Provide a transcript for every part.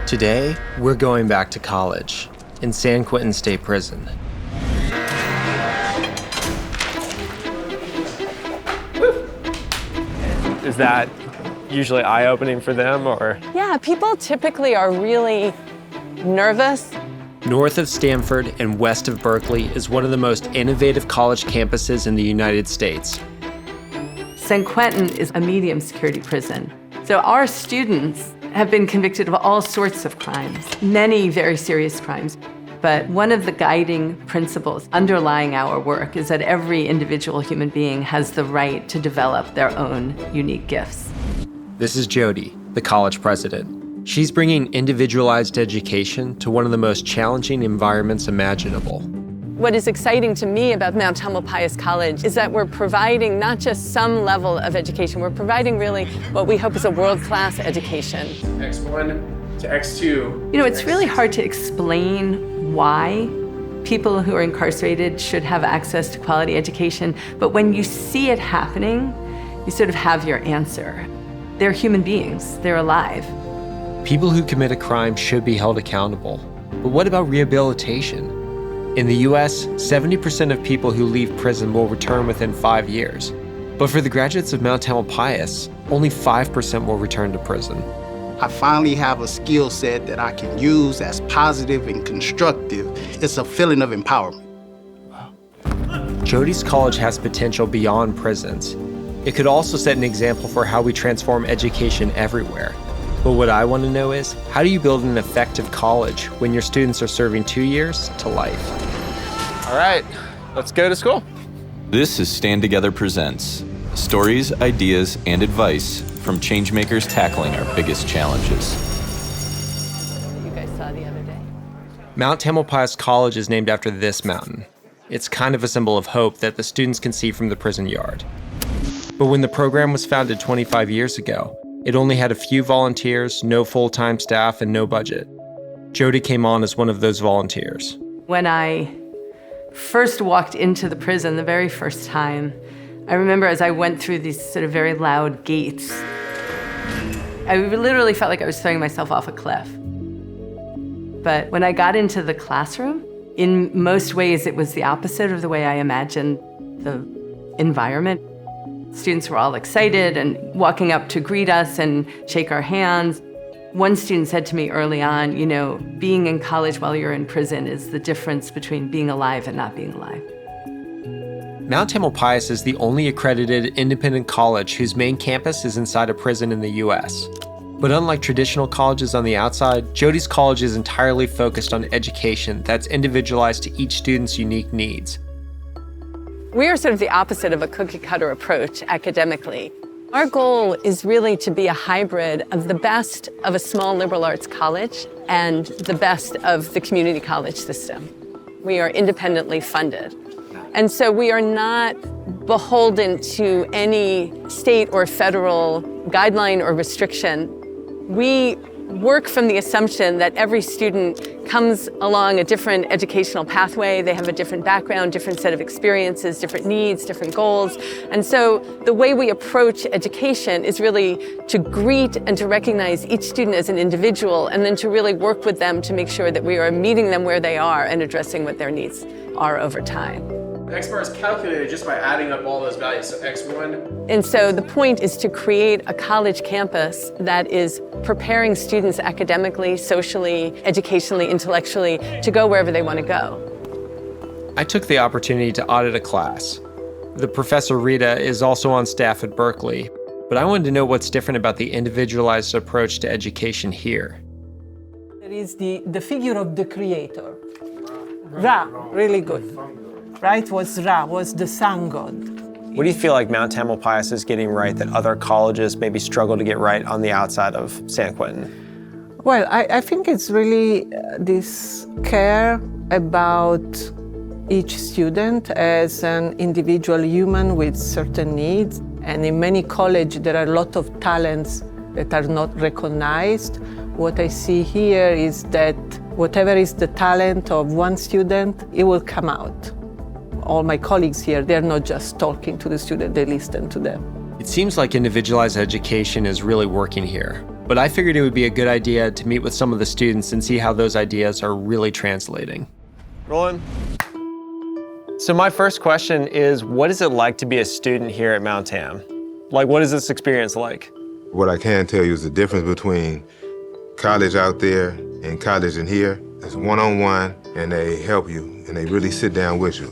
Today, we're going back to college in San Quentin State Prison. Is that usually eye-opening for them, or? Yeah, people typically are really nervous. North of Stanford and west of Berkeley is one of the most innovative college campuses in the United States. San Quentin is a medium security prison. So our students have been convicted of all sorts of crimes, many very serious crimes. But one of the guiding principles underlying our work is that every individual human being has the right to develop their own unique gifts. This is Jody, the college president. She's bringing individualized education to one of the most challenging environments imaginable. What is exciting to me about Mount Tamalpais College is that we're providing not just some level of education, we're providing really what we hope is a world-class education. X1 to X2. You know, it's really hard to explain why people who are incarcerated should have access to quality education, but when you see it happening, you sort of have your answer. They're human beings, they're alive. People who commit a crime should be held accountable. But what about rehabilitation? In the US, 70% of people who leave prison will return within 5 years. But for the graduates of Mount Tamalpais, only 5% will return to prison. I finally have a skill set that I can use that's positive and constructive. It's a feeling of empowerment. Jody's college has potential beyond prisons. It could also set an example for how we transform education everywhere. But what I want to know is, how do you build an effective college when your students are serving 2 years to life? All right, let's go to school. This is Stand Together Presents stories, ideas, and advice from changemakers tackling our biggest challenges. You guys saw the other day. Mount Tamalpais College is named after this mountain. It's kind of a symbol of hope that the students can see from the prison yard. But when the program was founded 25 years ago, it only had a few volunteers, no full-time staff, and no budget. Jody came on as one of those volunteers. When I first walked into the prison the very first time, I remember as I went through these sort of very loud gates, I literally felt like I was throwing myself off a cliff. But when I got into the classroom, in most ways it was the opposite of the way I imagined the environment. Students were all excited and walking up to greet us and shake our hands. One student said to me early on, you know, being in college while you're in prison is the difference between being alive and not being alive. Mount Tamalpais is the only accredited independent college whose main campus is inside a prison in the US. But unlike traditional colleges on the outside, Jody's college is entirely focused on education that's individualized to each student's unique needs. We are sort of the opposite of a cookie-cutter approach academically. Our goal is really to be a hybrid of the best of a small liberal arts college and the best of the community college system. We are independently funded. And so we are not beholden to any state or federal guideline or restriction. We work from the assumption that every student comes along a different educational pathway. They have a different background, different set of experiences, different needs, different goals. And so the way we approach education is really to greet and to recognize each student as an individual, and then to really work with them to make sure that we are meeting them where they are and addressing what their needs are over time. X bar is calculated just by adding up all those values, so X1. And so the point is to create a college campus that is preparing students academically, socially, educationally, intellectually to go wherever they want to go. I took the opportunity to audit a class. The professor Rita is also on staff at Berkeley, but I wanted to know what's different about the individualized approach to education here. There is the figure of the creator. Ra, really good. Right, was Ra, was the sun god. What do you feel like Mount Tamalpais is getting right that other colleges maybe struggle to get right on the outside of San Quentin? Well, I think it's really this care about each student as an individual human with certain needs. And in many colleges, there are a lot of talents that are not recognized. What I see here is that whatever is the talent of one student, it will come out. All my colleagues here, they're not just talking to the student, they listen to them. It seems like individualized education is really working here. but I figured it would be a good idea to meet with some of the students and see how those ideas are really translating. Rolling. So my first question is, what is it like to be a student here at Mount Tam? Like, what is this experience like? What I can tell you is the difference between college out there and college in here is one-on-one, and they help you, and they really sit down with you.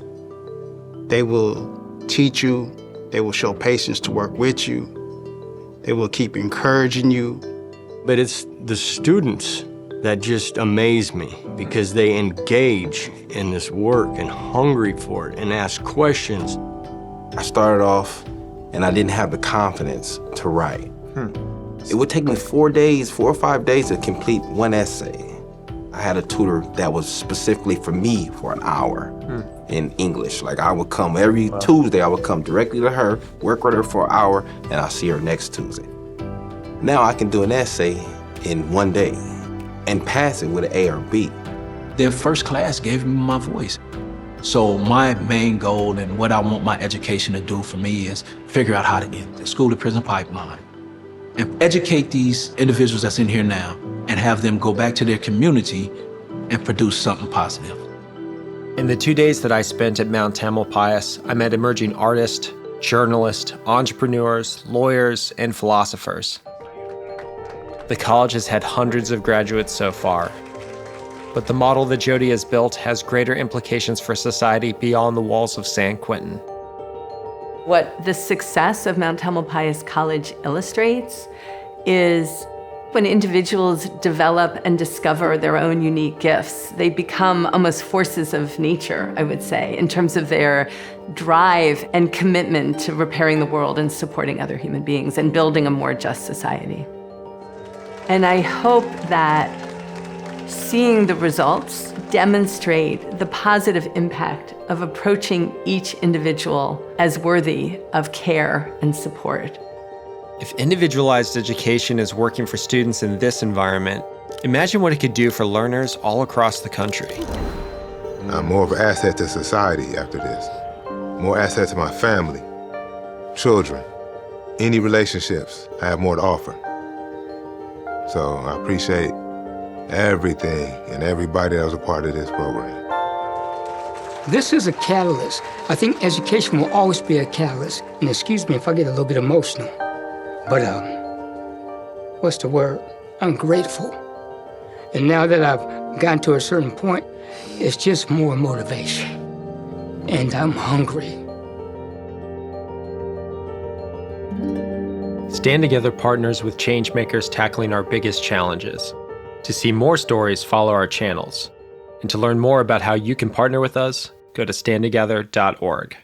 They will teach you, they will show patience to work with you, they will keep encouraging you. But it's the students that just amaze me because they engage in this work and hungry for it and ask questions. I started off and I didn't have the confidence to write. It would take me 4 or 5 days to complete one essay. I had a tutor that was specifically for me for an hour in English. Like I would come every Tuesday, I would come directly to her, work with her for an hour, and I'll see her next Tuesday. Now I can do an essay in 1 day and pass it with an A or B. Their first class gave me my voice. So my main goal and what I want my education to do for me is figure out how to end the school-to-prison pipeline and educate these individuals that's in here now and have them go back to their community and produce something positive. In the 2 days that I spent at Mount Tamalpais, I met emerging artists, journalists, entrepreneurs, lawyers, and philosophers. The college has had hundreds of graduates so far, but the model that Jody has built has greater implications for society beyond the walls of San Quentin. What the success of Mount Tamalpais College illustrates is when individuals develop and discover their own unique gifts, they become almost forces of nature, I would say, in terms of their drive and commitment to repairing the world and supporting other human beings and building a more just society. And I hope that seeing the results demonstrate the positive impact of approaching each individual as worthy of care and support. If individualized education is working for students in this environment, imagine what it could do for learners all across the country. I'm more of an asset to society after this. More asset to my family, children, any relationships. I have more to offer. So I appreciate everything and everybody that was a part of this program. This is a catalyst. I think education will always be a catalyst. And excuse me if I get a little bit emotional, but what's the word? I'm grateful. And now that I've gotten to a certain point, it's just more motivation. And I'm hungry. Stand Together partners with changemakers tackling our biggest challenges. To see more stories, follow our channels. And to learn more about how you can partner with us, go to standtogether.org.